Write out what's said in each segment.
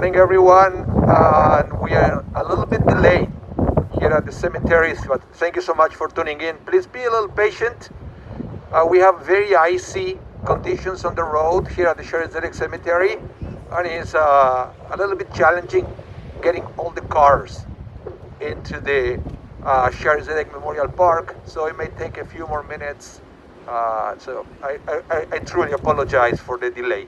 morning, everyone. And we are a little bit delayed here at the cemeteries, but thank you so much for tuning in. Please be a little patient. We have very icy conditions on the road here at the Shaarey Zedek Cemetery, and it's a little bit challenging getting all the cars into the Shaarey Zedek Memorial Park, so it may take a few more minutes. So I truly apologize for the delay.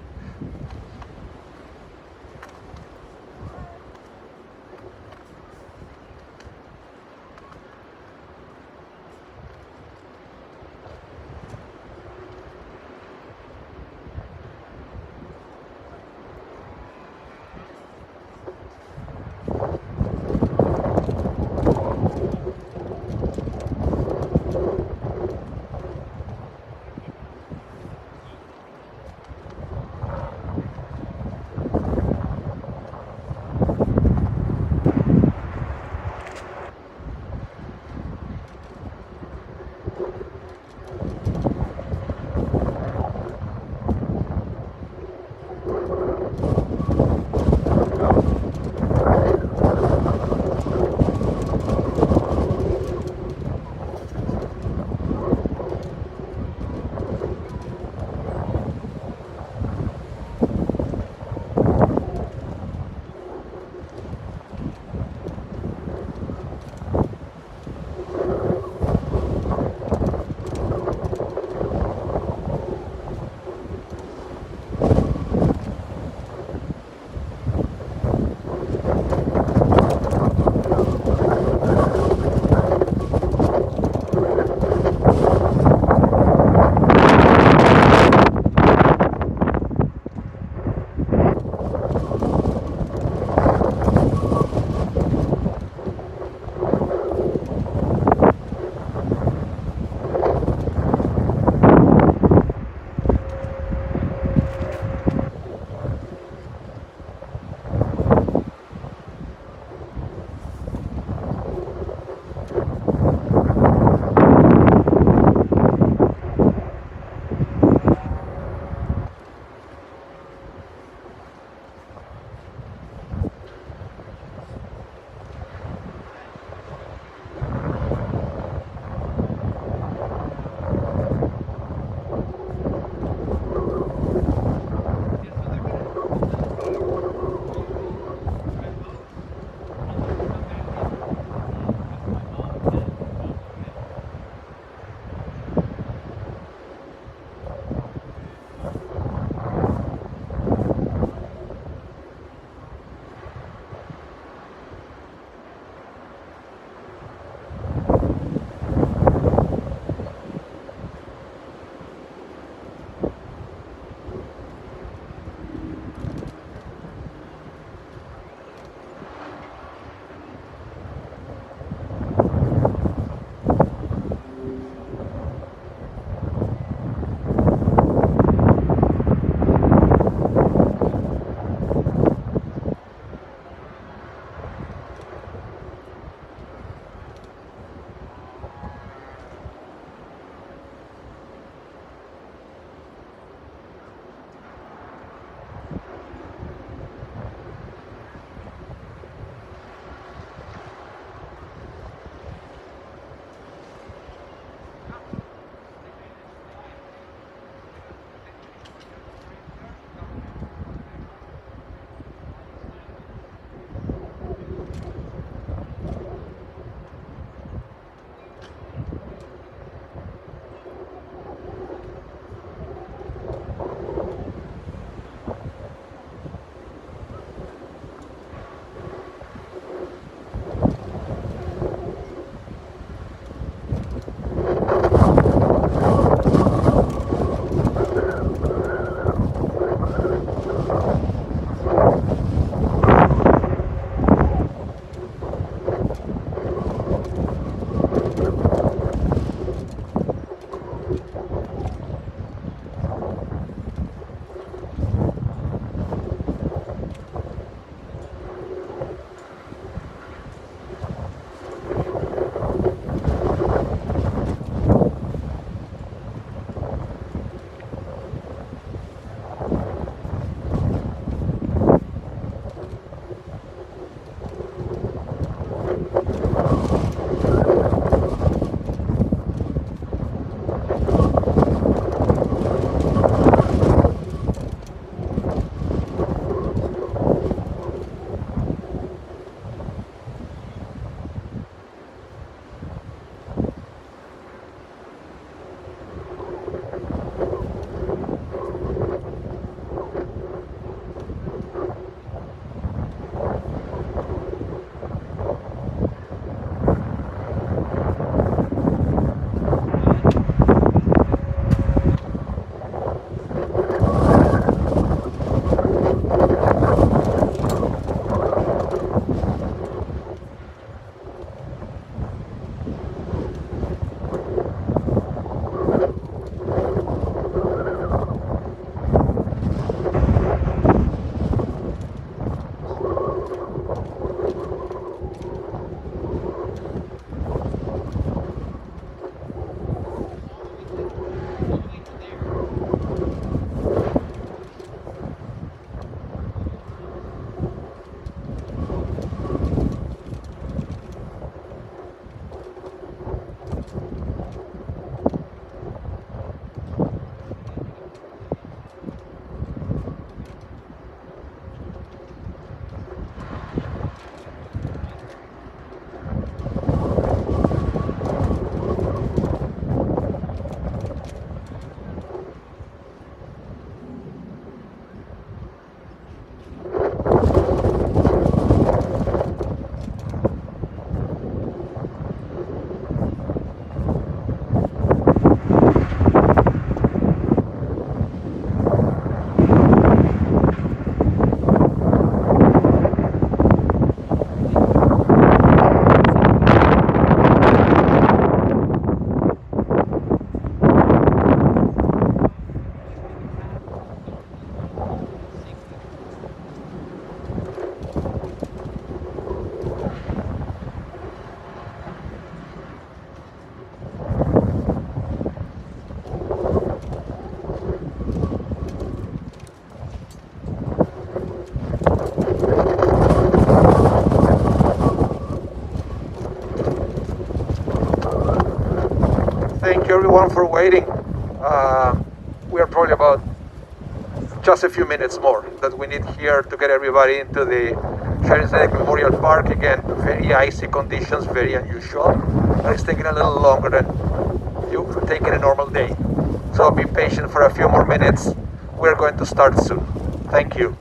everyone for waiting. We are probably about just a few minutes more that we need here to get everybody into the Shaarey Zedek Memorial Park. Again, very icy conditions, very unusual. But it's taking a little longer than you would take in a normal day. So be patient for a few more minutes. We're going to start soon. Thank you.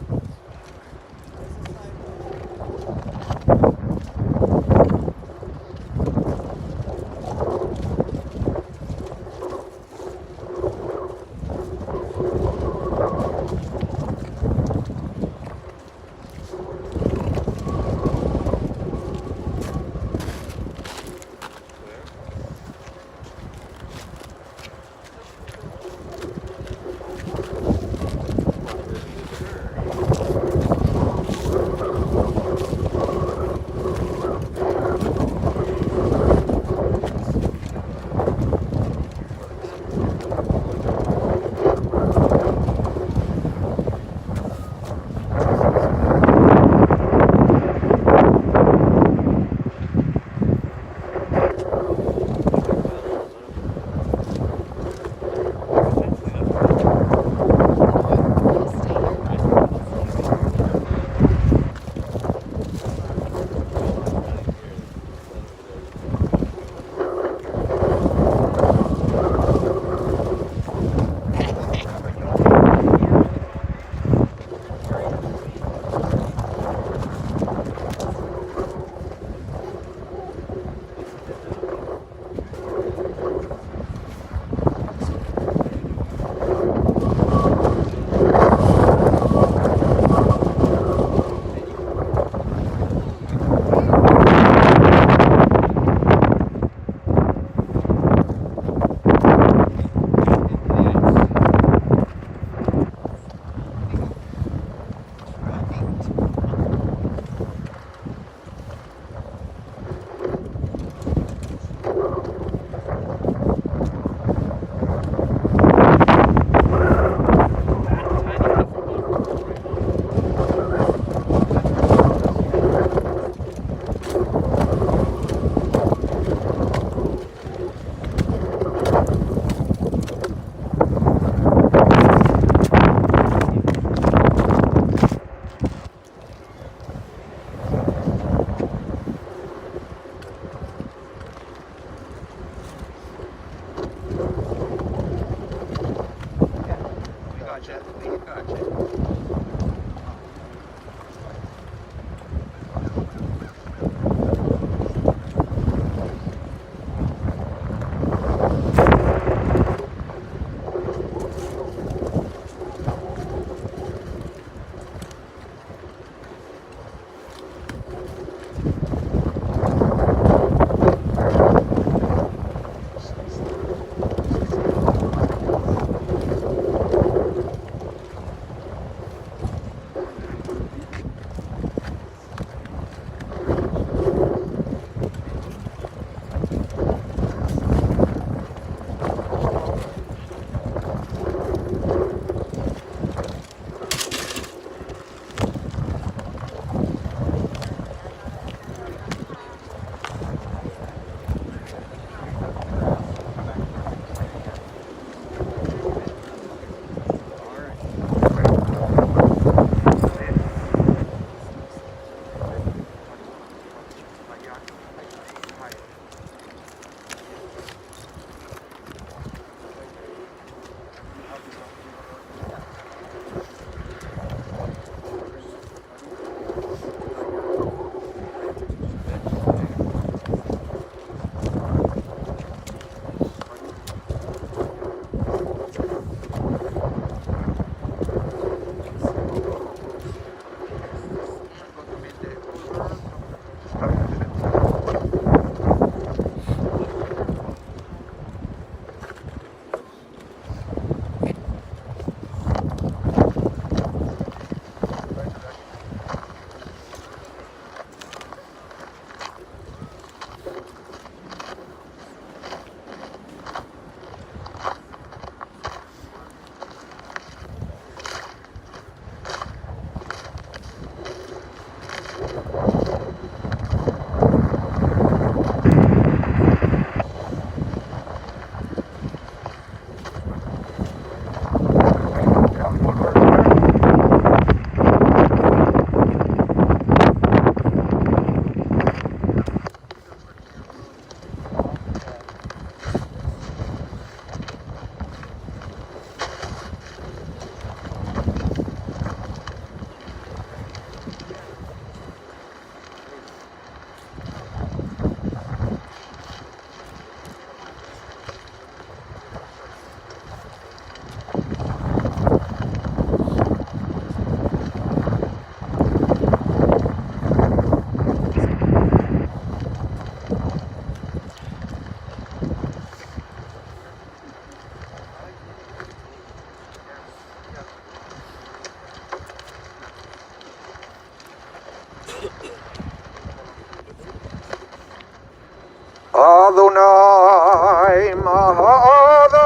Adonai Mahadam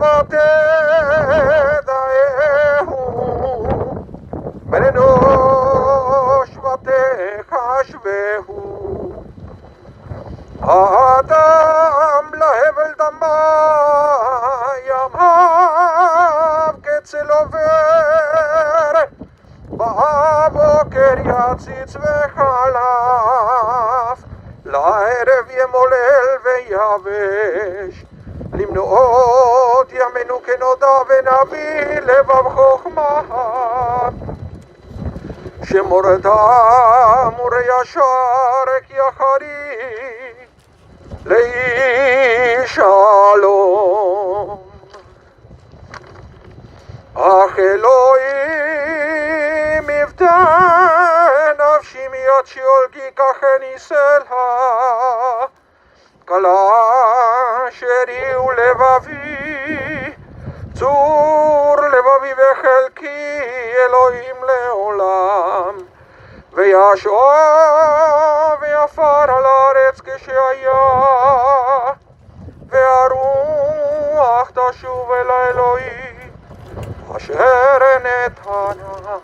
Vatedaehu Menenosh Vatechashvehu Adam Lahevel Damayam Hav Ketzelover Ba'avoker Yatzitz Vechalaf לערב ימולל ויבש למנועות ימינו כנודע ונביא לבב חוכמה שמורתם ורישר כי אחרי לאיש שלום אך אלוהים יפתן נפשי מיד שאול כי ככני סלע כלה שרי ולבבי צור לבבי וחלקי אלוהים לעולם וישוב ויפר על הארץ כשהיה והרוח תשוב אל האלוהים אשר נתנה.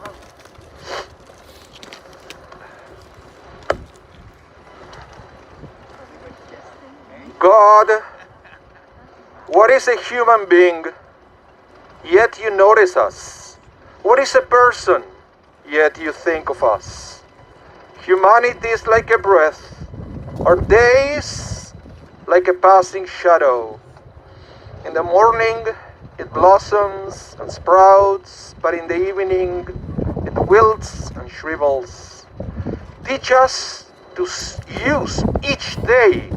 God, what is a human being, yet you notice us? What is a person, yet you think of us? Humanity is like a breath, our days like a passing shadow. In the morning it blossoms and sprouts, but in the evening it wilts and shrivels. Teach us to use each day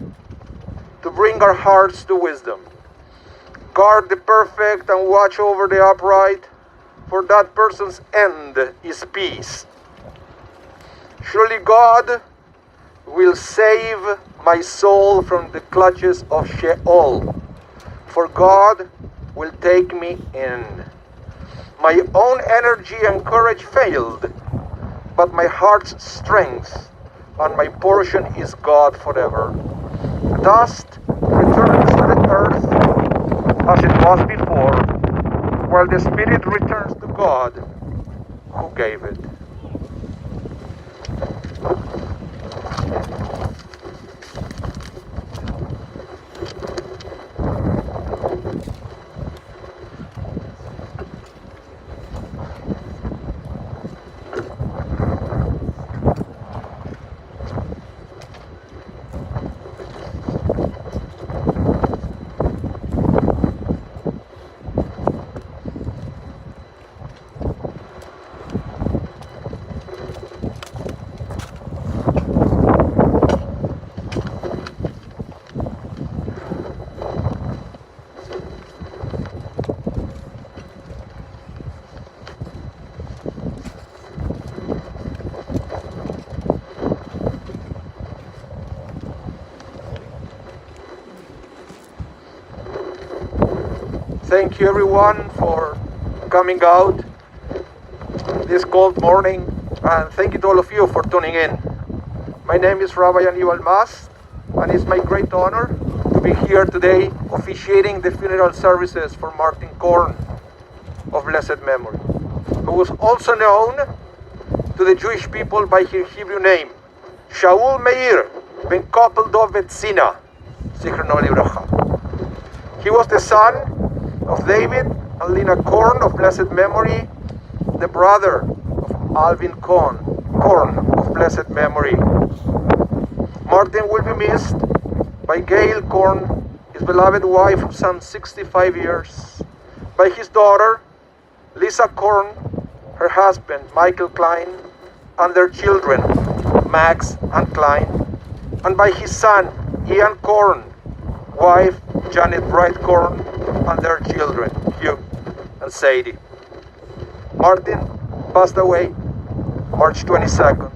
to bring our hearts to wisdom. Guard the perfect and watch over the upright, for that person's end is peace. Surely God will save my soul from the clutches of Sheol, for God will take me in. My own energy and courage failed, but my heart's strength and my portion is God forever. Dust returns to the earth as it was before, while the spirit returns to God who gave it. Thank you everyone for coming out this cold morning, and thank you to all of you for tuning in. My name is Rabbi Yuval Mas, and it's my great honor to be here today officiating the funeral services for Martin Corne of blessed memory, who was also known to the Jewish people by his Hebrew name, Shaul Meir ben Koppel Dovet Sina, Zichrono Livracha. He was the son of David and Lina Corne of blessed memory, the brother of Alvin Corne of blessed memory. Martin will be missed by Gail Corne, his beloved wife of some 65 years, by his daughter Lisa Corne, her husband Michael Klein, and their children Max and Klein, and by his son Ian Corne, wife Janet Bright Corne, and their children Hugh and Sadie. Martin passed away March 22nd,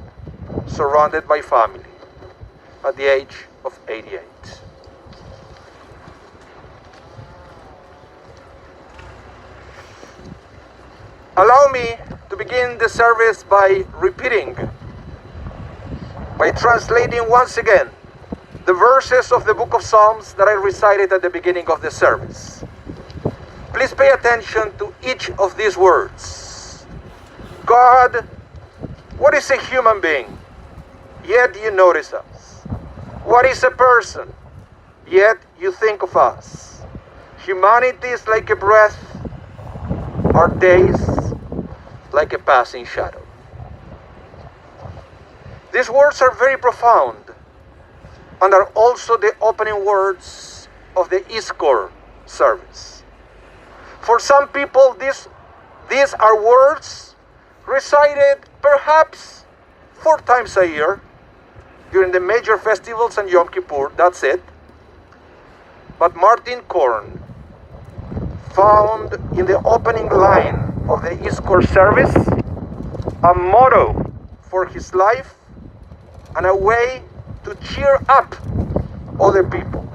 surrounded by family, at the age of 88. Allow me to begin the service by translating once again the verses of the book of Psalms that I recited at the beginning of the service. Please pay attention to each of these words. God, what is a human being? Yet you notice us. What is a person? Yet you think of us. Humanity is like a breath, our days like a passing shadow. These words are very profound and are also the opening words of the Iskor service. For some people, these are words recited perhaps 4 times a year during the major festivals and Yom Kippur, that's it. But Martin Corne found in the opening line of the Iskor service a motto for his life and a way to cheer up other people.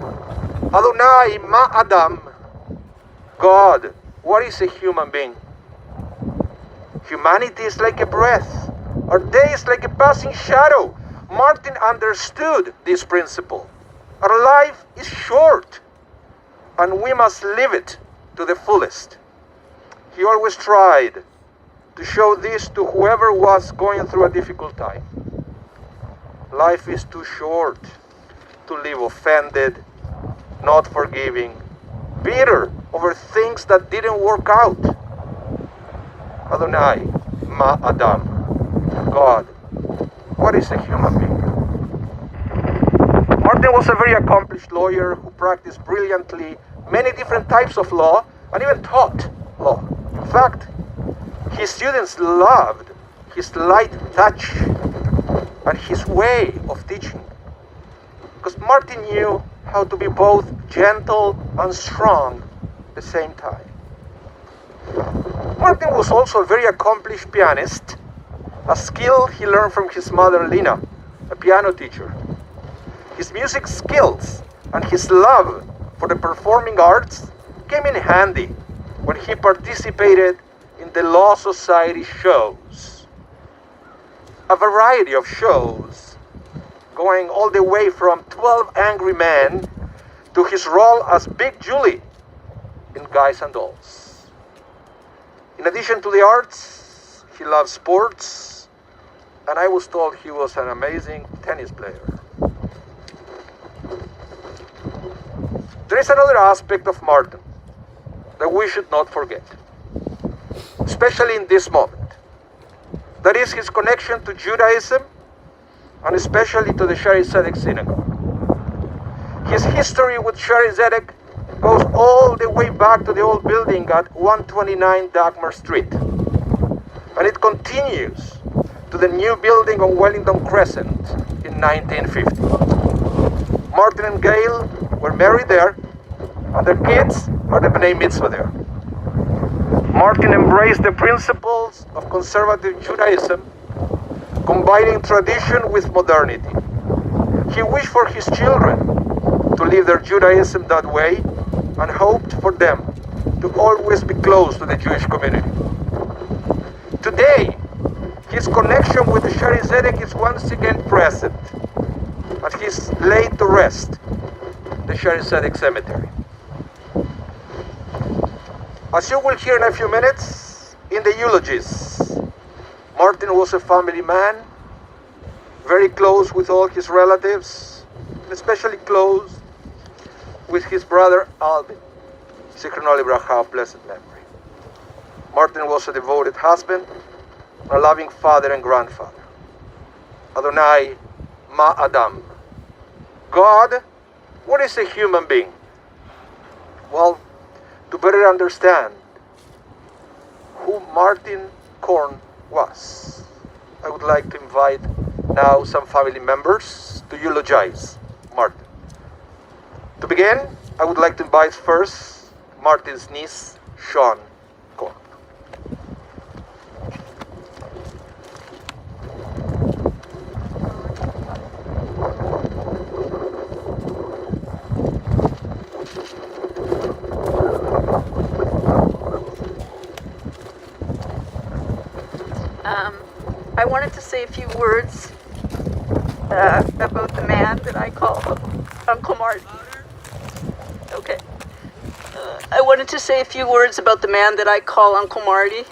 Adonai ma Adam, God, what is a human being? Humanity is like a breath. Our day is like a passing shadow. Martin understood this principle. Our life is short, and we must live it to the fullest. He always tried to show this to whoever was going through a difficult time. Life is too short to live offended, not forgiving, bitter over things that didn't work out. Adonai, ma Adam, God, what is a human being? Martin was a very accomplished lawyer who practiced brilliantly many different types of law and even taught law. In fact, his students loved his light touch and his way of teaching, because Martin knew how to be both gentle and strong at the same time. Martin was also a very accomplished pianist, a skill he learned from his mother Lina, a piano teacher. His music skills and his love for the performing arts came in handy when he participated in the Law Society shows. A variety of shows, going all the way from 12 Angry Men to his role as Big Julie in Guys and Dolls. In addition to the arts, he loved sports, and I was told he was an amazing tennis player. There is another aspect of Martin that we should not forget, especially in this moment. That is his connection to Judaism and especially to the Shaarey Zedek synagogue. His history with Shaarey Zedek goes all the way back to the old building at 129 Dagmar Street. And it continues to the new building on Wellington Crescent in 1950. Martin and Gail were married there, and their kids are the B'nai Mitzvah there. Martin embraced the principles of conservative Judaism, combining tradition with modernity. He wished for his children to live their Judaism that way and hoped for them to always be close to the Jewish community. Today, his connection with the Shaarey Zedek is once again present, and he's laid to rest in the Shaarey Zedek Cemetery. As you will hear in a few minutes, in the eulogies, Martin was a family man, very close with all his relatives, especially close with his brother Alvin, Zichrono Livracha, of blessed memory. Martin was a devoted husband, a loving father and grandfather. Adonai ma Adam, God, what is a human being? Well, to better understand who Martin Corne was, I would like to invite now some family members to eulogize Martin. To begin, I would like to invite first Martin's niece, Shawn Corne. I wanted to say a few words about the man that I call Uncle Marty. Okay. I wanted to say a few words about the man that I call Uncle Marty.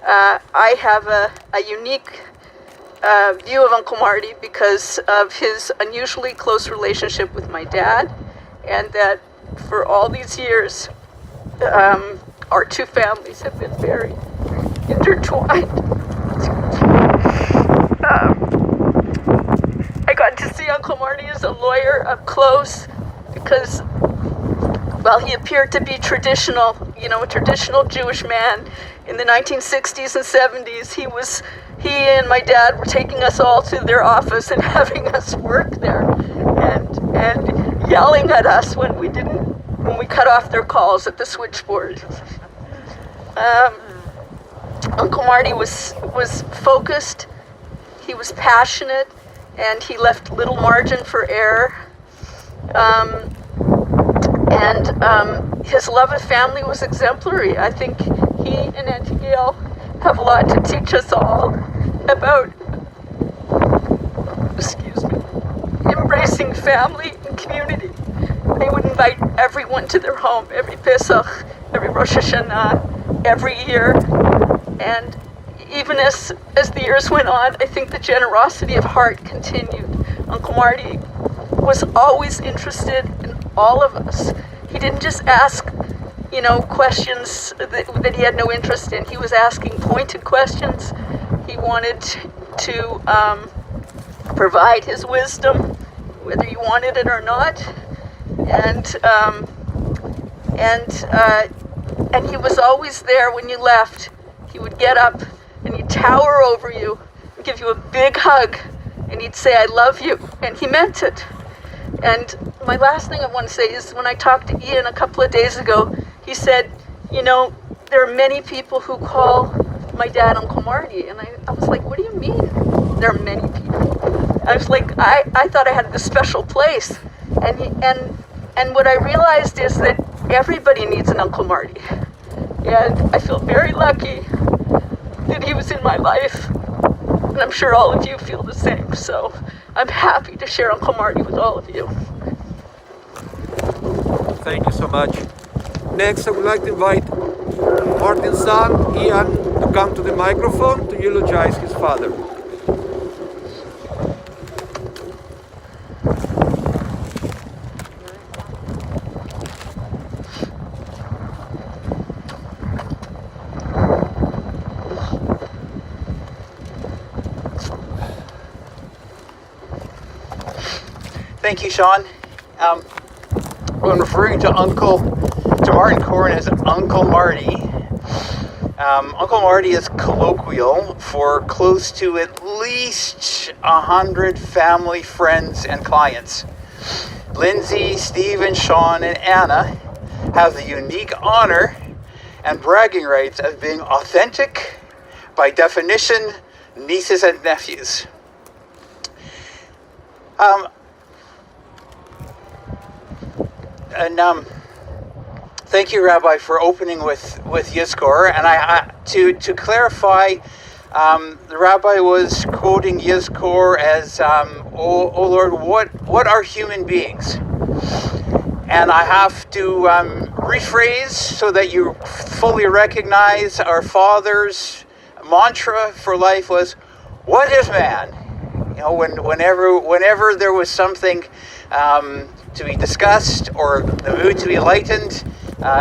I have a unique view of Uncle Marty because of his unusually close relationship with my dad, and that for all these years, our two families have been very intertwined. I got to see Uncle Marty as a lawyer up close because, well, he appeared to be traditional, a traditional Jewish man. In the 1960s and 70s, he and my dad were taking us all to their office and having us work there, and yelling at us when we cut off their calls at the switchboard. Uncle Marty was focused, he was passionate, and he left little margin for error. And his love of family was exemplary. I think he and Auntie Gail have a lot to teach us all about, embracing family and community. They would invite everyone to their home every Pesach, every Rosh Hashanah, every year. And even as the years went on, I think the generosity of heart continued. Uncle Marty was always interested in all of us. He didn't just ask, questions that he had no interest in. He was asking pointed questions. He wanted to provide his wisdom, whether you wanted it or not. And he was always there when you left. He would get up and he'd tower over you and give you a big hug, and he'd say, "I love you," and he meant it. And my last thing I want to say is, when I talked to Ian a couple of days ago, he said, there are many people who call my dad Uncle Marty. And I was like, what do you mean there are many people? I was like, I thought I had this special place. And what I realized is that everybody needs an Uncle Marty. And I feel very lucky that he was in my life. And I'm sure all of you feel the same. So I'm happy to share Uncle Marty with all of you. Thank you so much. Next, I would like to invite Martin's son, Ian, to come to the microphone to eulogize his father. Thank you, Sean. When referring to Martin Corne as Uncle Marty, Uncle Marty is colloquial for close to at least 100 family, friends, and clients. Lindsay, Stephen, Sean, and Anna have the unique honor and bragging rights of being authentic, by definition, nieces and nephews. Thank you, Rabbi, for opening with Yizkor. And to clarify, the Rabbi was quoting Yizkor as, "Oh Lord, what are human beings?" And I have to rephrase so that you fully recognize our Father's mantra for life was, "What is man?" Whenever there was something to be discussed or the mood to be lightened,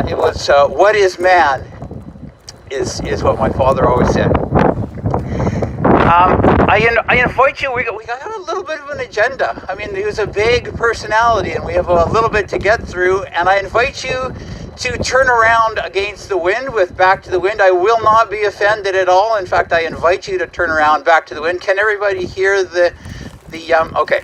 it was "What is man?" is what my father always said. I invite you. We got a little bit of an agenda. I mean, he was a big personality, and we have a little bit to get through. And I invite you to turn around against the wind with Back to the Wind. I will not be offended at all. In fact, I invite you to turn around Back to the Wind. Can everybody hear the okay?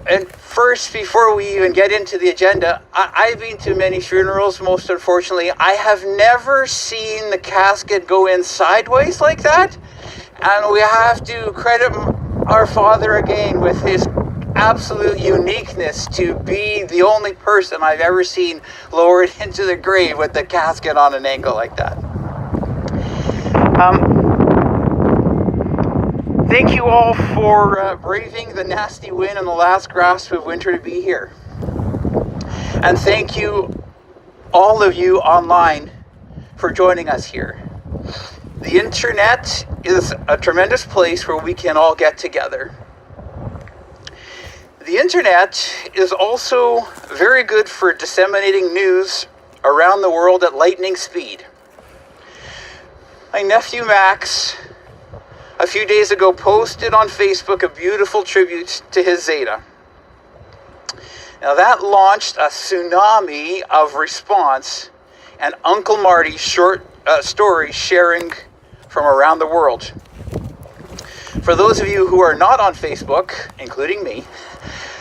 And first, before we even get into the agenda, I've been to many funerals, most unfortunately. I have never seen the casket go in sideways like that. And we have to credit our Father again with his absolute uniqueness to be the only person I've ever seen lowered into the grave with the casket on an angle like that. Thank you all for braving the nasty wind and the last grasp of winter to be here. And thank you, all of you online, for joining us here. The internet is a tremendous place where we can all get together. The internet is also very good for disseminating news around the world at lightning speed. My nephew Max, a few days ago, posted on Facebook a beautiful tribute to his Zeta. Now that launched a tsunami of response and Uncle Marty's short stories sharing from around the world. For those of you who are not on Facebook, including me,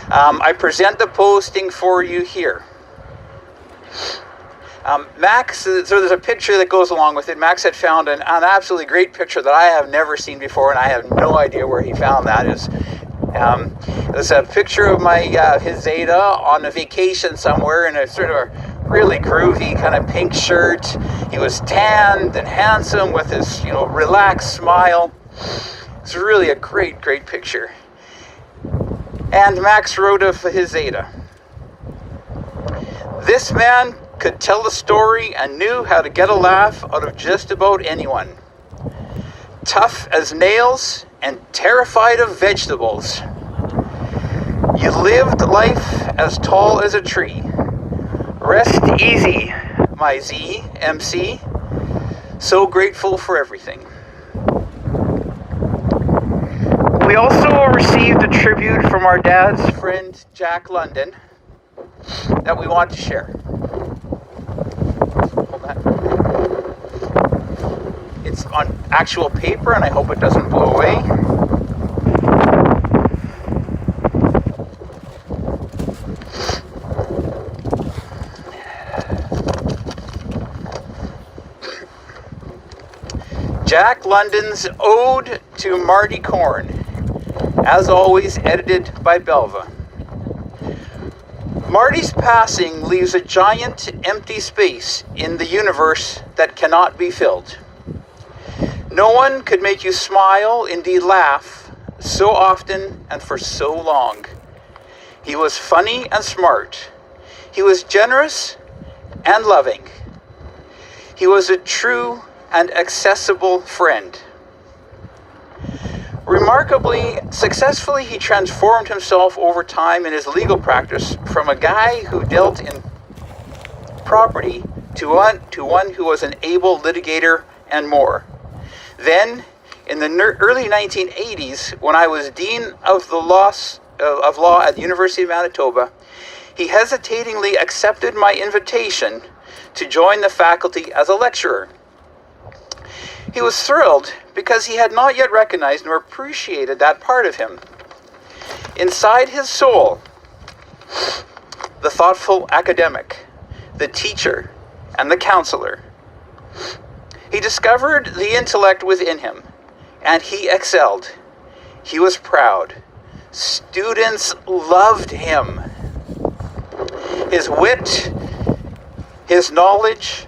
I present the posting for you here. Max, so there's a picture that goes along with it. Max had found an absolutely great picture that I have never seen before, and I have no idea where he found that. It's a picture of his Zeta on a vacation somewhere in a sort of a really groovy kind of pink shirt. He was tanned and handsome with his, relaxed smile. It's really a great, great picture. And Max wrote of his Zeta. This man could tell a story and knew how to get a laugh out of just about anyone. Tough as nails and terrified of vegetables. You lived life as tall as a tree. Rest easy, my MC. So grateful for everything. We also received a tribute from our dad's friend Jack London that we want to share. Hold that. It's on actual paper and I hope it doesn't blow away. Jack London's Ode to Marty Corne, as always edited by Belva. Marty's passing leaves a giant empty space in the universe that cannot be filled. No one could make you smile, indeed laugh, so often and for so long. He was funny and smart. He was generous and loving. He was a true and accessible friend. Remarkably, successfully, he transformed himself over time in his legal practice from a guy who dealt in property to one who was an able litigator and more. Then, in the early 1980s, when I was Dean of Law at the University of Manitoba, he hesitatingly accepted my invitation to join the faculty as a lecturer. He was thrilled because he had not yet recognized nor appreciated that part of him. Inside his soul, the thoughtful academic, the teacher, and the counselor, he discovered the intellect within him, and he excelled. He was proud. Students loved him. His wit, his knowledge,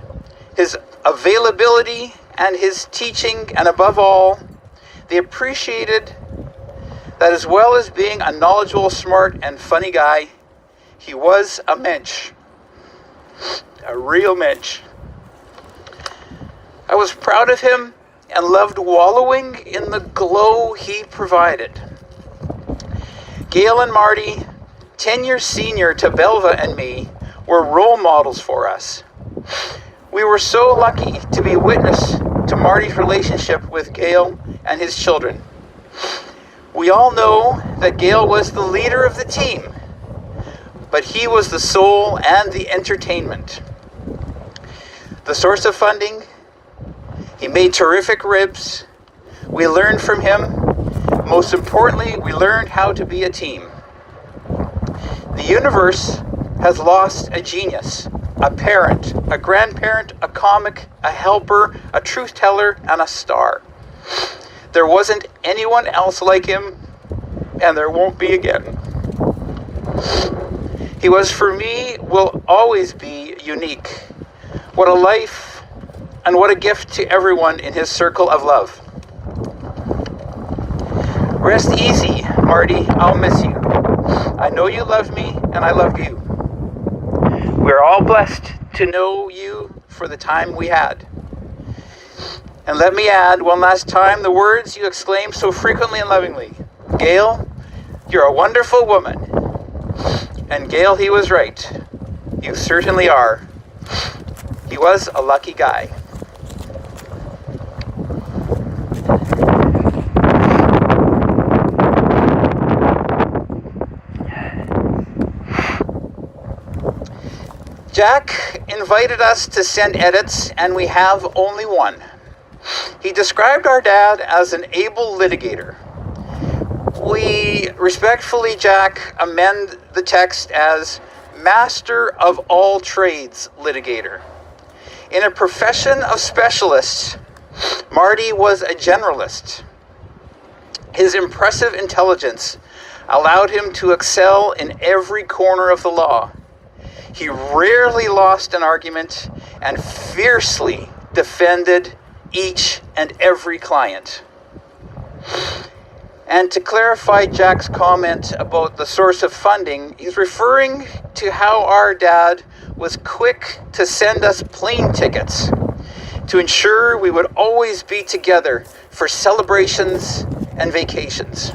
his availability, and his teaching, and above all, they appreciated that as well as being a knowledgeable, smart, and funny guy, he was a mensch. A real mensch. I was proud of him and loved wallowing in the glow he provided. Gail and Marty, 10 years senior to Belva and me, were role models for us. We were so lucky to be witness to Marty's relationship with Gail and his children. We all know that Gail was the leader of the team, but he was the soul and the entertainment. The source of funding, he made terrific ribs. We learned from him. Most importantly, we learned how to be a team. The universe has lost a genius, a parent, a grandparent, a comic, a helper, a truth teller, and a star. There wasn't anyone else like him, and there won't be again. He was, for me, will always be unique. What a life, and what a gift to everyone in his circle of love. Rest easy, Marty. I'll miss you. I know you love me, and I love you. We're all blessed to know you for the time we had. And let me add one last time the words you exclaim so frequently and lovingly. Gail, you're a wonderful woman. And Gail, he was right. You certainly are. He was a lucky guy. Jack invited us to send edits, and we have only one. He described our dad as an able litigator. We respectfully, Jack, amend the text as master of all trades litigator. In a profession of specialists, Marty was a generalist. His impressive intelligence allowed him to excel in every corner of the law. He rarely lost an argument and fiercely defended each and every client. And to clarify Jack's comment about the source of funding, he's referring to how our dad was quick to send us plane tickets to ensure we would always be together for celebrations and vacations.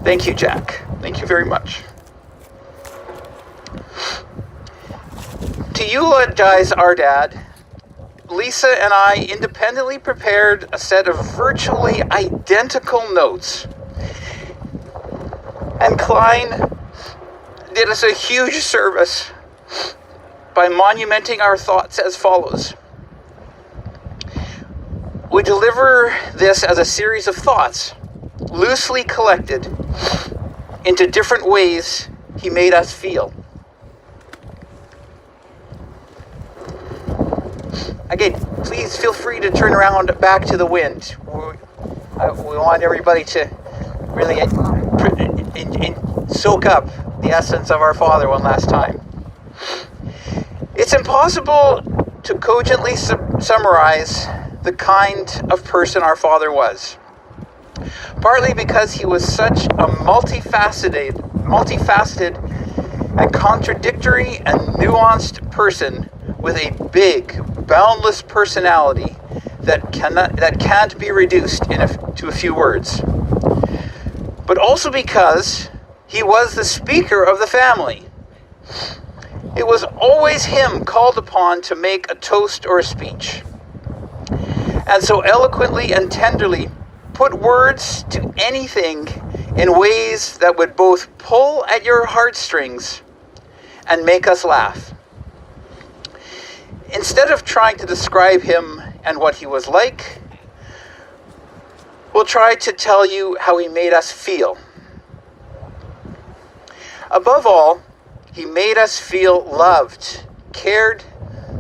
Thank you, Jack. Thank you very much. To eulogize our dad, Lisa and I independently prepared a set of virtually identical notes. And Klein did us a huge service by monumenting our thoughts as follows. We deliver this as a series of thoughts, loosely collected into different ways he made us feel. Again, please feel free to turn around back to the wind. We want everybody to really soak up the essence of our Father one last time. It's impossible to cogently summarize the kind of person our Father was. Partly because he was such a multifaceted and contradictory and nuanced person with a big, boundless personality that can't be reduced to a few words. But also because he was the speaker of the family. It was always him called upon to make a toast or a speech. And so eloquently and tenderly put words to anything in ways that would both pull at your heartstrings and make us laugh. Instead of trying to describe him and what he was like, we'll try to tell you how he made us feel. Above all, he made us feel loved, cared,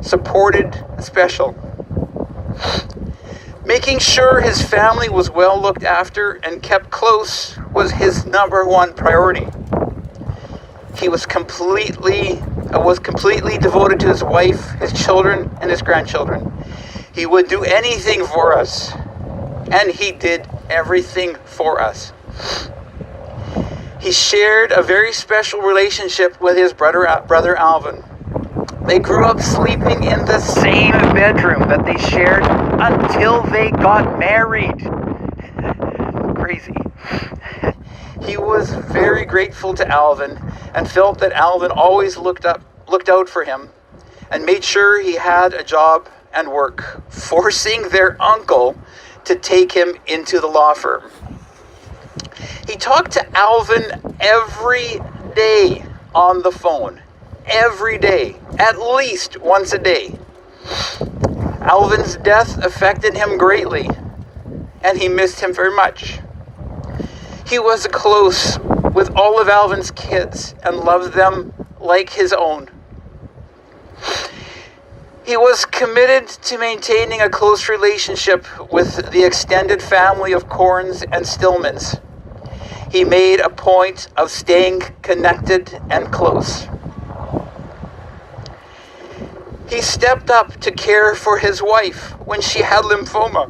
supported, special. Making sure his family was well looked after and kept close was his number one priority. He was completely devoted to his wife, his children, and his grandchildren. He would do anything for us, and he did everything for us. He shared a very special relationship with his brother Alvin. They grew up sleeping in the same bedroom that they shared until they got married. Crazy. He was very grateful to Alvin and felt that Alvin always looked out for him and made sure he had a job and work, forcing their uncle to take him into the law firm. He talked to Alvin every day on the phone. Every day, at least once a day. Alvin's death affected him greatly, and he missed him very much. He was close with all of Alvin's kids and loved them like his own. He was committed to maintaining a close relationship with the extended family of Cornes and Stillmans. He made a point of staying connected and close. He stepped up to care for his wife when she had lymphoma.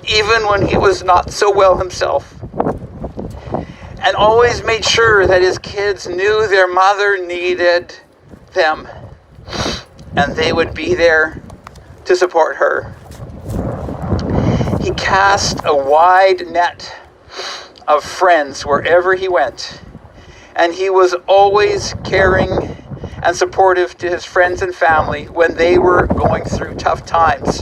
even when he was not so well himself, and always made sure that his kids knew their mother needed them, and they would be there to support her. He cast a wide net of friends wherever he went, and he was always caring and supportive to his friends and family when they were going through tough times.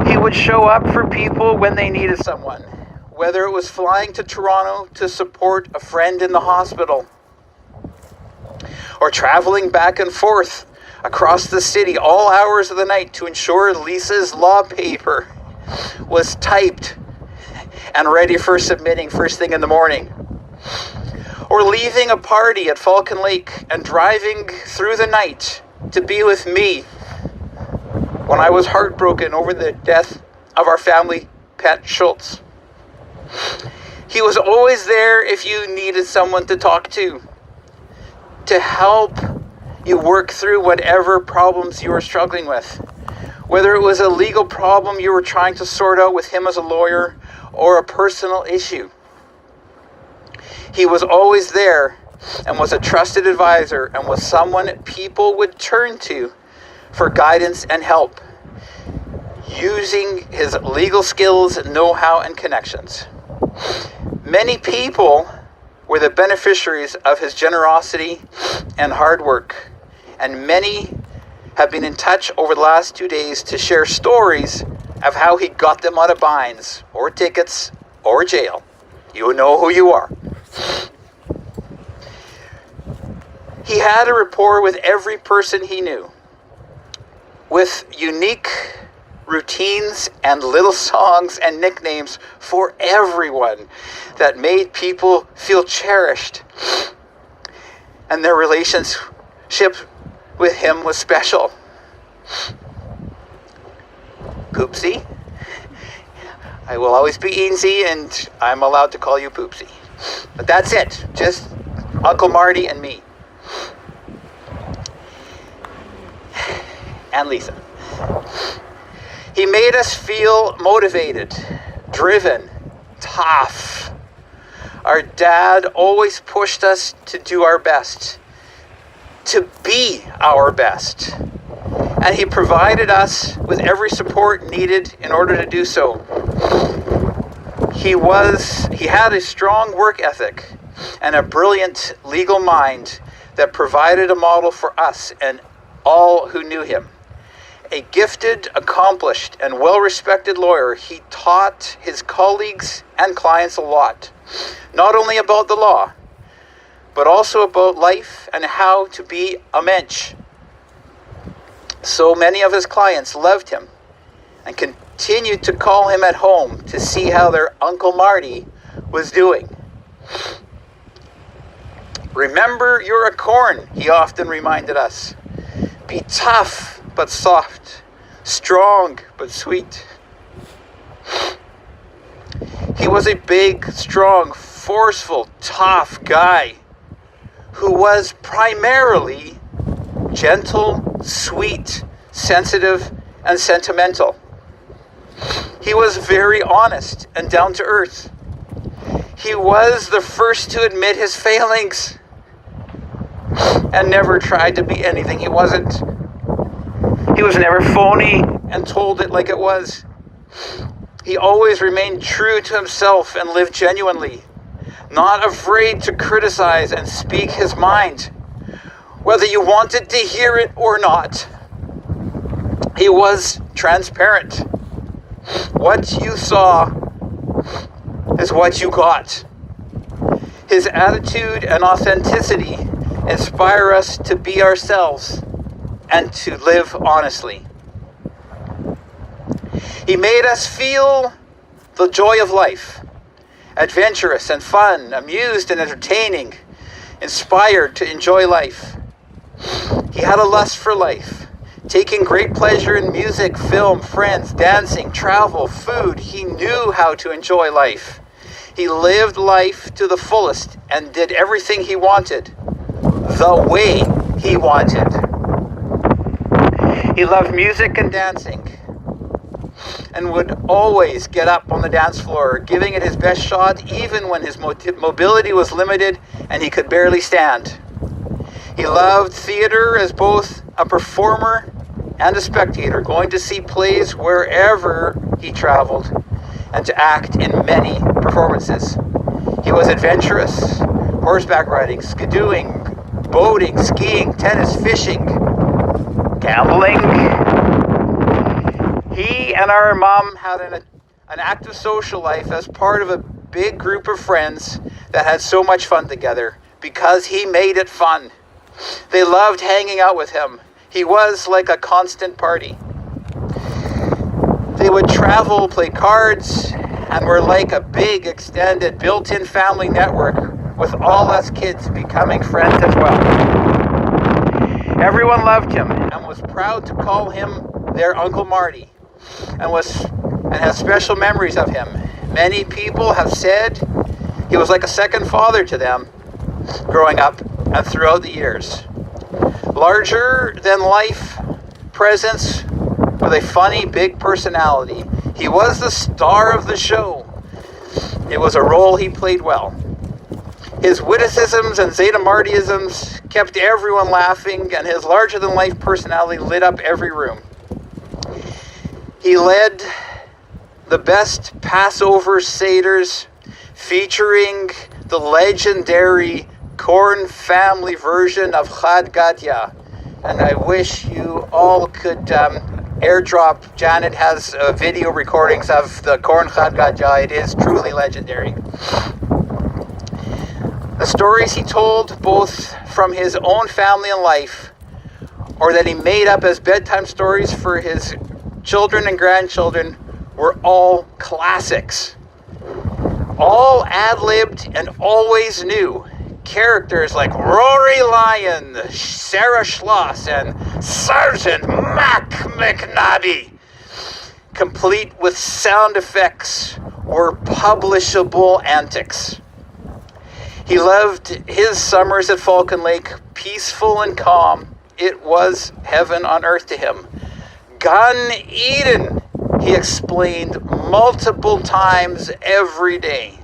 He would show up for people when they needed someone, whether it was flying to Toronto to support a friend in the hospital, or traveling back and forth across the city all hours of the night to ensure Lisa's law paper was typed and ready for submitting first thing in the morning. Or leaving a party at Falcon Lake and driving through the night to be with me when I was heartbroken over the death of our family pet Schultz. He was always there if you needed someone to talk to help you work through whatever problems you were struggling with. Whether it was a legal problem you were trying to sort out with him as a lawyer, or a personal issue. He was always there and was a trusted advisor and was someone people would turn to for guidance and help, using his legal skills, know-how, and connections. Many people were the beneficiaries of his generosity and hard work, and many have been in touch over the last 2 days to share stories of how he got them out of binds, or tickets, or jail. You know who you are. He had a rapport with every person he knew, with unique routines and little songs and nicknames for everyone that made people feel cherished. And their relationship with him was special. Poopsie. I will always be easy, and I'm allowed to call you Poopsie. But that's it. Just Uncle Marty and me. And Lisa. He made us feel motivated, driven, tough. Our dad always pushed us to do our best, to be our best. And he provided us with every support needed in order to do so. He had a strong work ethic and a brilliant legal mind that provided a model for us and all who knew him. A gifted, accomplished, and well-respected lawyer, he taught his colleagues and clients a lot, not only about the law, but also about life and how to be a mensch. So many of his clients loved him and continued to call him at home to see how their Uncle Marty was doing. Remember, you're a corn, he often reminded us. Be tough but soft, strong but sweet. He was a big, strong, forceful, tough guy who was primarily gentle, sweet, sensitive, and sentimental. He was very honest and down to earth. He was the first to admit his failings and never tried to be anything he wasn't. He was never phony and told it like it was. He always remained true to himself and lived genuinely, not afraid to criticize and speak his mind, whether you wanted to hear it or not. He was transparent. What you saw is what you got. His attitude and authenticity inspire us to be ourselves and to live honestly. He made us feel the joy of life, adventurous and fun, amused and entertaining, inspired to enjoy life. He had a lust for life, taking great pleasure in music, film, friends, dancing, travel, food. He knew how to enjoy life. He lived life to the fullest and did everything he wanted, the way he wanted. He loved music and dancing. and would always get up on the dance floor, giving it his best shot even when his mobility was limited and he could barely stand. He loved theater as both a performer and a spectator, going to see plays wherever he traveled and to act in many performances. He was adventurous, horseback riding, skidooing, boating, skiing, tennis, fishing, gambling. He and our mom had an active social life as part of a big group of friends that had so much fun together because he made it fun. They loved hanging out with him. He was like a constant party. They would travel, play cards, and were like a big, extended, built-in family network with all us kids becoming friends as well. Everyone loved him and was proud to call him their Uncle Marty and has special memories of him. Many people have said he was like a second father to them growing up and throughout the years. Larger than life presence with a funny big personality. He was the star of the show. It was a role he played well. His witticisms and Zeta Martyisms kept everyone laughing, and his larger-than-life personality lit up every room. He led the best Passover Seders featuring the legendary Corne family version of Chad Gadya. And I wish you all could airdrop. Janet has video recordings of the Corne Chad Gadya. It is truly legendary. The stories he told, both from his own family and life, or that he made up as bedtime stories for his children and grandchildren, were all classics. All ad-libbed and always new. Characters like Rory Lyon, Sarah Schloss, and Sergeant Mac McNabby, complete with sound effects or publishable antics. He loved his summers at Falcon Lake, peaceful and calm. It was heaven on earth to him. Gan Eden, he explained multiple times every day.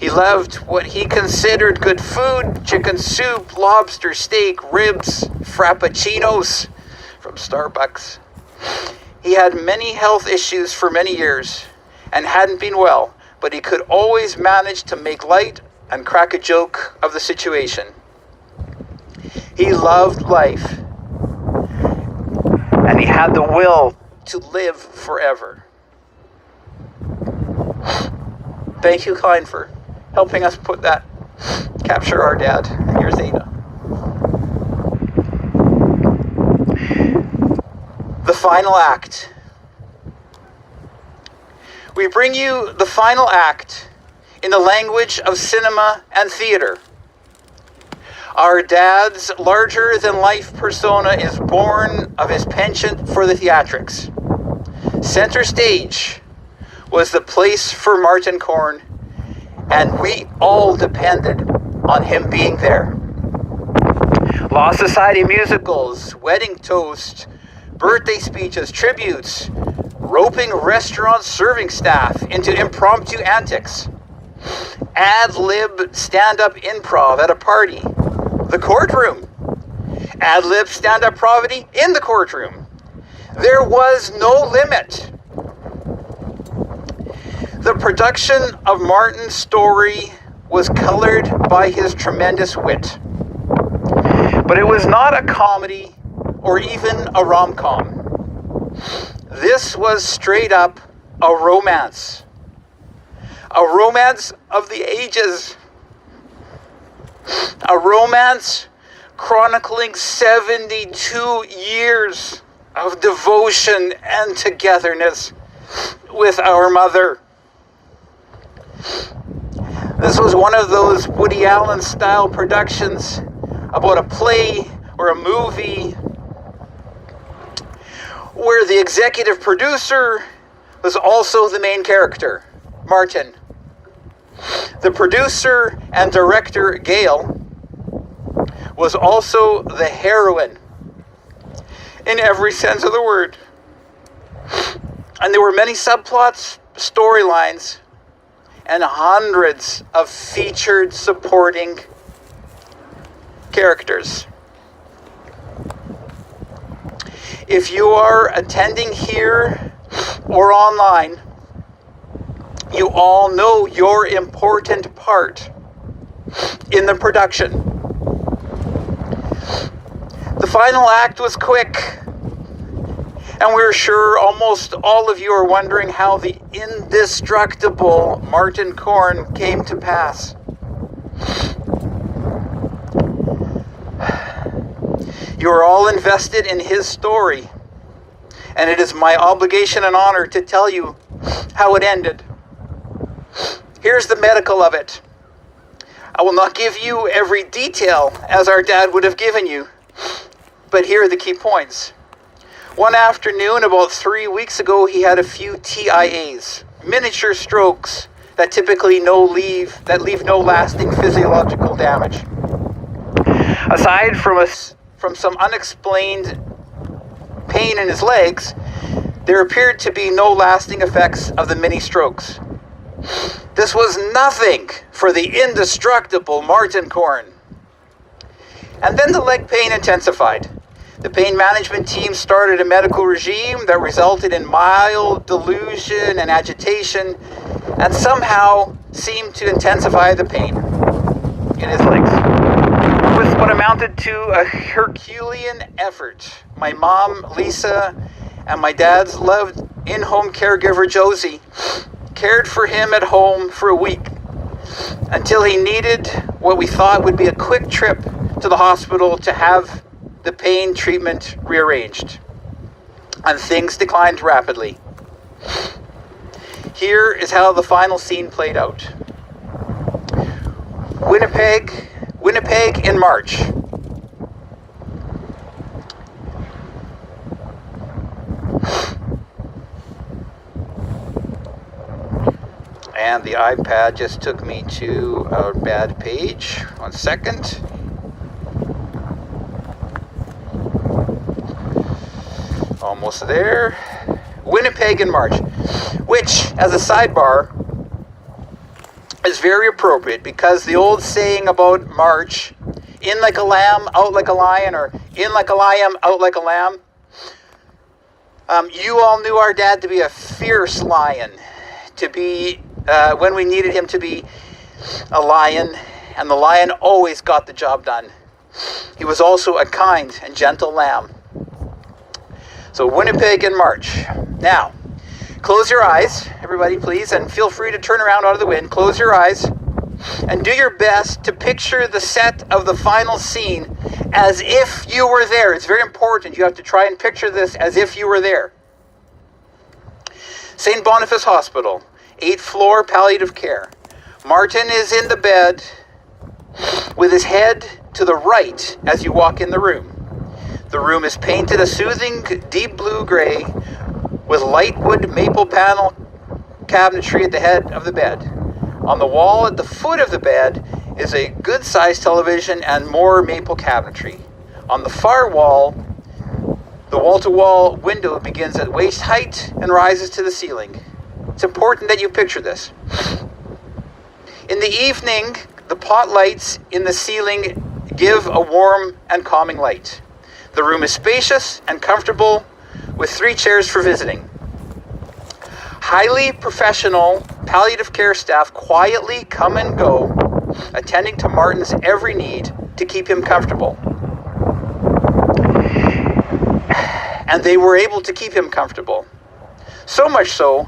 He loved what he considered good food: chicken soup, lobster, steak, ribs, frappuccinos from Starbucks. He had many health issues for many years and hadn't been well, but he could always manage to make light and crack a joke of the situation. He loved life, and he had the will to live forever. Thank you, Klein, for helping us capture our dad. And here's Ada. The final act. We bring you the final act in the language of cinema and theater. Our dad's larger-than-life persona is born of his penchant for the theatrics. Center stage was the place for Martin Corne, and we all depended on him being there. Law Society musicals, wedding toast, birthday speeches, tributes, roping restaurant serving staff into impromptu antics, ad-lib stand-up improv at a party, the courtroom, ad-lib stand-up comedy in the courtroom. There was no limit. The production of Martin's story was colored by his tremendous wit. But it was not a comedy or even a rom-com. This was straight up a romance. A romance of the ages. A romance chronicling 72 years of devotion and togetherness with our mother. This was one of those Woody Allen style productions about a play or a movie where the executive producer was also the main character, Martin. The producer and director, Gail, was also the heroine in every sense of the word. And there were many subplots, storylines, and hundreds of featured supporting characters. If you are attending here or online, you all know your important part in the production. The final act was quick, and we're sure almost all of you are wondering how the indestructible Martin Corne came to pass. You are all invested in his story, and it is my obligation and honor to tell you how it ended. Here's the medical of it. I will not give you every detail as our dad would have given you, but here are the key points. One afternoon, about 3 weeks ago, he had a few TIAs, miniature strokes that typically leave no lasting physiological damage. Aside from some unexplained pain in his legs, there appeared to be no lasting effects of the mini strokes. This was nothing for the indestructible Martin Corne. And then the leg pain intensified. The pain management team started a medical regime that resulted in mild delusion and agitation, and somehow seemed to intensify the pain in his legs. With what amounted to a Herculean effort, my mom, Lisa, and my dad's loved in-home caregiver, Josie, cared for him at home for a week until he needed what we thought would be a quick trip to the hospital to have the pain treatment rearranged. And things declined rapidly. Here is how the final scene played out. Winnipeg in March. And the iPad just took me to a bad page. 1 second. Almost there. Winnipeg in March, which, as a sidebar, is very appropriate because the old saying about March, in like a lamb, out like a lion, or in like a lion, out like a lamb, you all knew our dad to be a fierce lion, to be, when we needed him to be a lion, and the lion always got the job done. He was also a kind and gentle lamb. So Winnipeg in March. Now, close your eyes, everybody please, and feel free to turn around out of the wind. Close your eyes and do your best to picture the set of the final scene as if you were there. It's very important. You have to try and picture this as if you were there. St. Boniface Hospital, 8th floor, palliative care. Martin is in the bed with his head to the right as you walk in the room. The room is painted a soothing deep blue-gray with light wood maple panel cabinetry at the head of the bed. On the wall at the foot of the bed is a good-sized television and more maple cabinetry. On the far wall, the wall-to-wall window begins at waist height and rises to the ceiling. It's important that you picture this. In the evening, the pot lights in the ceiling give a warm and calming light. The room is spacious and comfortable with 3 chairs for visiting. Highly professional palliative care staff quietly come and go, attending to Martin's every need to keep him comfortable. And they were able to keep him comfortable. So much so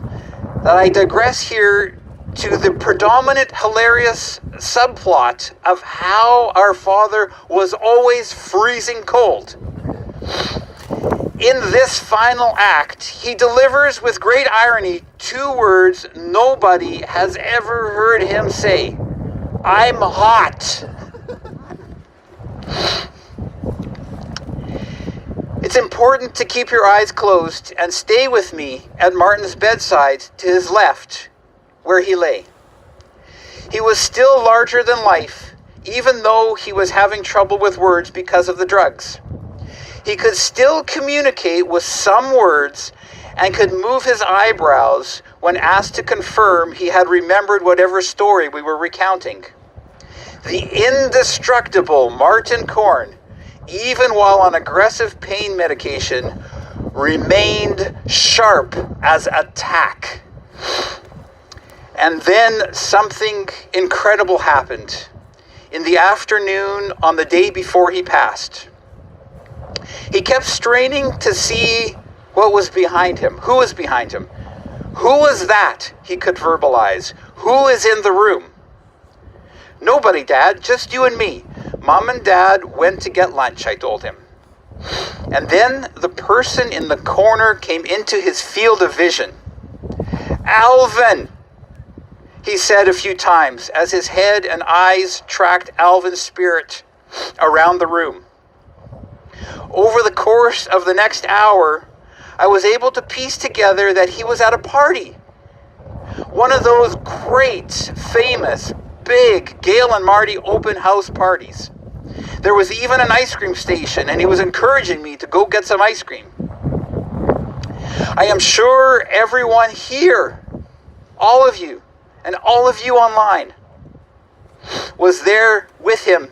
that I digress here to the predominant hilarious subplot of how our father was always freezing cold. In this final act, he delivers with great irony 2 words nobody has ever heard him say. I'm hot. It's important to keep your eyes closed and stay with me at Martin's bedside to his left, where he lay. He was still larger than life, even though he was having trouble with words because of the drugs. He could still communicate with some words and could move his eyebrows when asked to confirm he had remembered whatever story we were recounting. The indestructible Martin Corne, even while on aggressive pain medication, remained sharp as a tack. And then something incredible happened. In the afternoon on the day before he passed, he kept straining to see what was behind him. Who was behind him? Who was that? He could verbalize. Who is in the room? Nobody, Dad, just you and me. Mom and Dad went to get lunch, I told him. And then the person in the corner came into his field of vision. Alvin, he said a few times as his head and eyes tracked Alvin's spirit around the room. Over the course of the next hour, I was able to piece together that he was at a party. One of those great, famous, big Gail and Marty open house parties. There was even an ice cream station, and he was encouraging me to go get some ice cream. I am sure everyone here, all of you, and all of you online, was there with him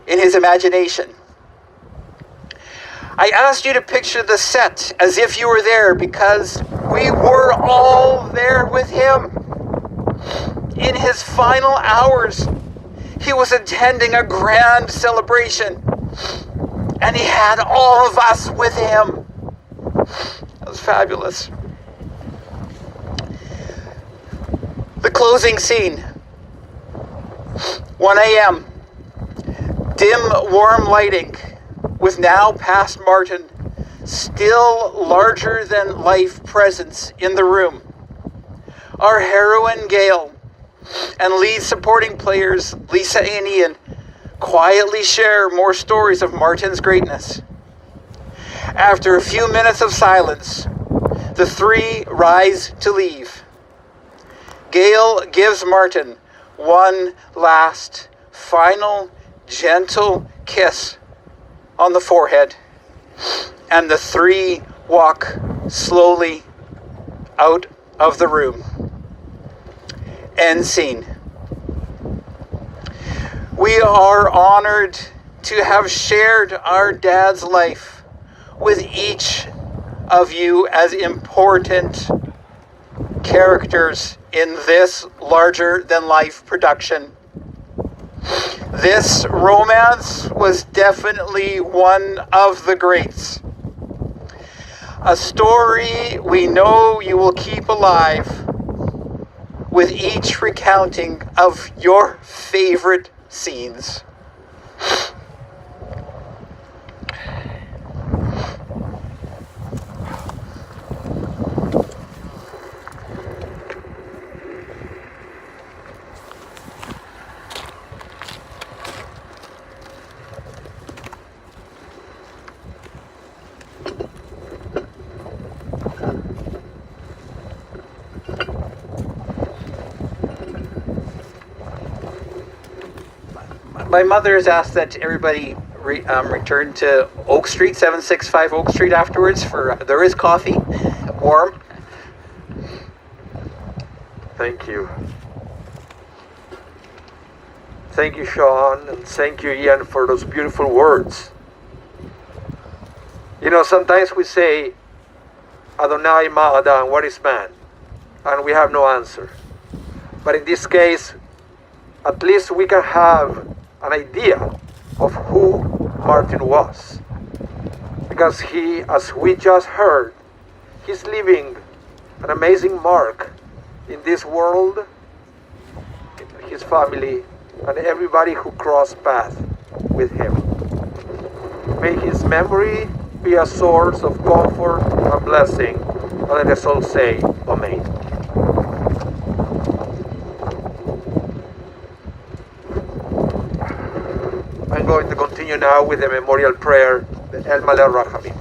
in his imagination. I asked you to picture the set as if you were there because we were all there with him. In his final hours, he was attending a grand celebration, and he had all of us with him. It was fabulous. The closing scene, 1 a.m., dim, warm lighting, with now past Martin, still larger than life presence in the room. Our heroine, Gail, and lead supporting players, Lisa and Ian, quietly share more stories of Martin's greatness. After a few minutes of silence, the three rise to leave. Gail gives Martin one last, final, gentle kiss on the forehead, and the three walk slowly out of the room. End scene. We are honored to have shared our dad's life with each of you as important characters in this larger-than-life production. This romance was definitely one of the greats. A story we know you will keep alive with each recounting of your favorite scenes. My mother has asked that everybody return to Oak Street, 765 Oak Street afterwards. There is coffee, warm. Thank you. Thank you, Sean, and thank you, Ian, for those beautiful words. You know, sometimes we say, Adonai ma Adam, what is man? And we have no answer. But in this case, at least we can have an idea of who Martin was. Because he, as we just heard, he's leaving an amazing mark in this world, in his family, and everybody who crossed paths with him. May his memory be a source of comfort and blessing, and let us all say, Amen. I'm going to continue now with the memorial prayer, the El Maleh Rachamim.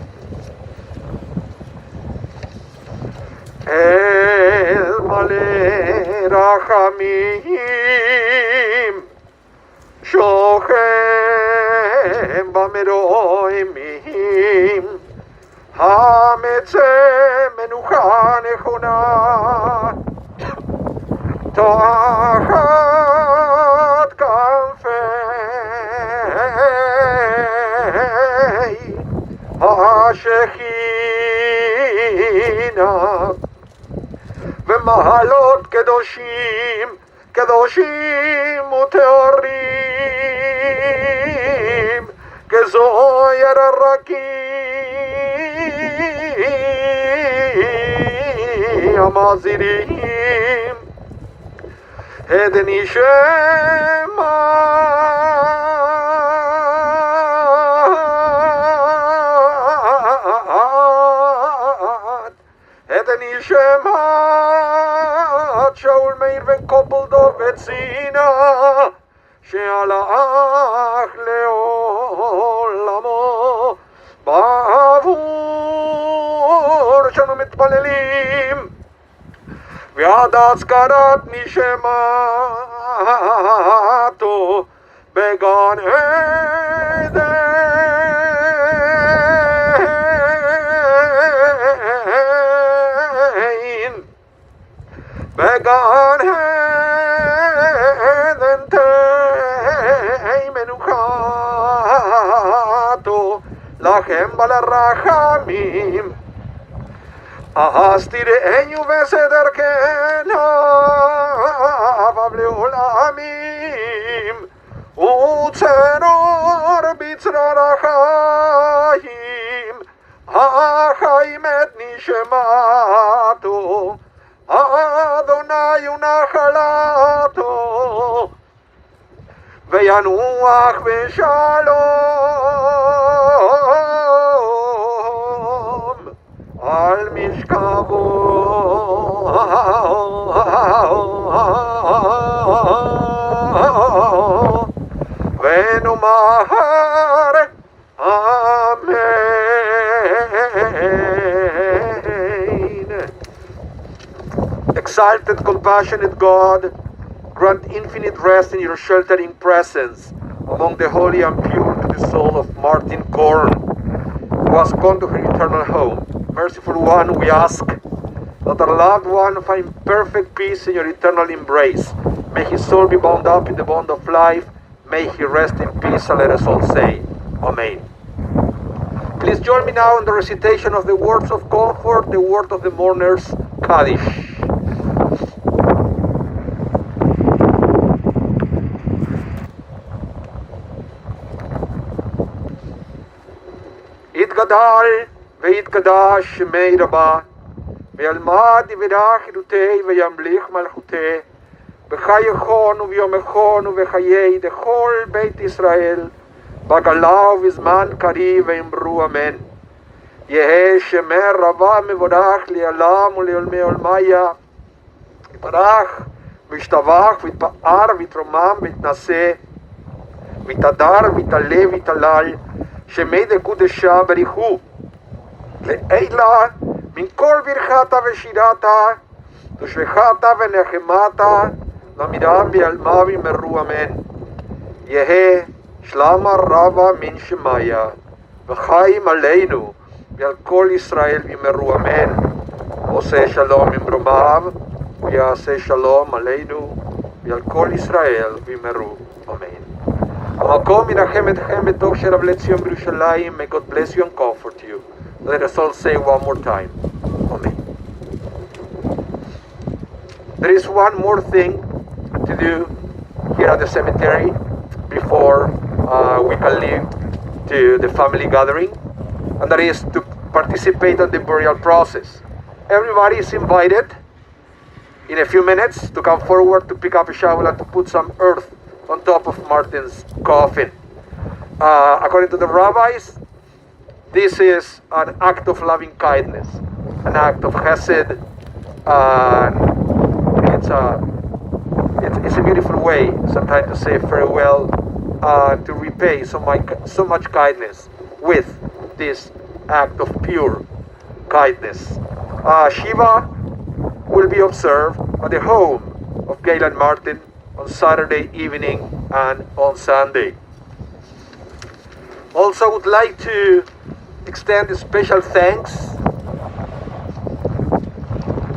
El Maleh Rachamim, Shochem Bameroimim, המצא מנוחה נכונה תחת כנפי השכינה ומעלות קדושים קדושים וטהורים כזוהר הרקיע המזהירים את נשמת שאול מאיר בן קופלדוב וצינה שהלך לעולמו בעבור שאנו מתפללים ועד הזכרת נשמתו בגן עדן בגן עדן תהי מנוחתו לכם בלרחמים אז תראינו בסדר כנפיו לעולמים וצרור בצרור החיים החיים את נשמתו אדוני ונחלתו וינוח בשלום על משכבו ונאמר אמן. Exalted, compassionate God, grant infinite rest in your sheltering presence among the holy and pure to the soul of Martin Corne, who has gone to her eternal home. Merciful One, we ask that our loved one find perfect peace in your eternal embrace. May his soul be bound up in the bond of life. May he rest in peace, and let us all say, Amen. Please join me now in the recitation of the words of comfort, the word of the mourners, Kaddish. יתגדל ויתקדש שמי רבה וילמד יברך עדותי וימליך מלכותי בחייכון וביומכון ובחיי דכל בית ישראל בגלה ובזמן קריב ואמרו אמן. יהא שמי רבה מבורך לעולם ולעולמי עולמיה יתברך וישתבח ויתפאר ויתרומם ויתנשא ויתהדר ויתעלה ויתהלל שמי דקודשה בריחו לעילה מן כל ברכתה ושירתה תושבחתה ונחמתה נמירם ביעלמה וימרו אמן. יהא שלמה רבה מן שמיה וחיים עלינו ועל כל ישראל וימרו אמן. עושה שלום ממרומיו ויעשה שלום עלינו ועל כל ישראל וימרו אמן. המקום ינחם אתכם בתוך שרב ציון בירושלים. May God bless you and comfort you. Let us all say one more time, Amen. There is one more thing to do here at the cemetery before we can leave to the family gathering, and that is to participate in the burial process. Everybody is invited in a few minutes to come forward to pick up a shovel and to put some earth on top of Martin's coffin. According to the rabbis, this is an act of loving kindness, an act of chesed, and it's a beautiful way sometimes to say farewell, to repay so much kindness with this act of pure kindness. Shiva will be observed at the home of Gail and Martin on Saturday evening and on Sunday. Also, I would like to extend a special thanks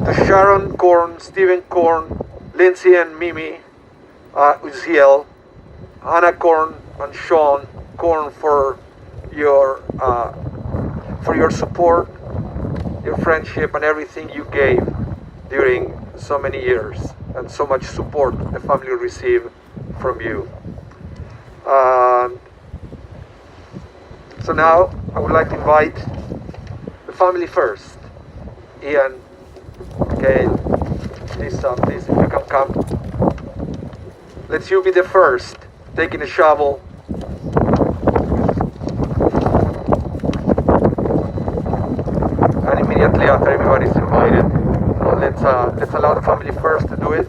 to Sharon Corne, Stephen Corne, Lindsay and Mimi Uziel, Hannah Corne and Sean Corne for your support, your friendship, and everything you gave during so many years, and so much support the family received from you. So now I would like to invite the family first. Ian, Gail, Lisa, please, if you can come. Let's you be the first, taking a shovel. And immediately after everybody is invited, let's allow the family first to do it.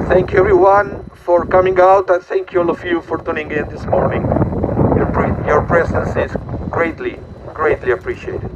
Thank you everyone for coming out, and thank you all of you for tuning in this morning. Your presence is greatly appreciated.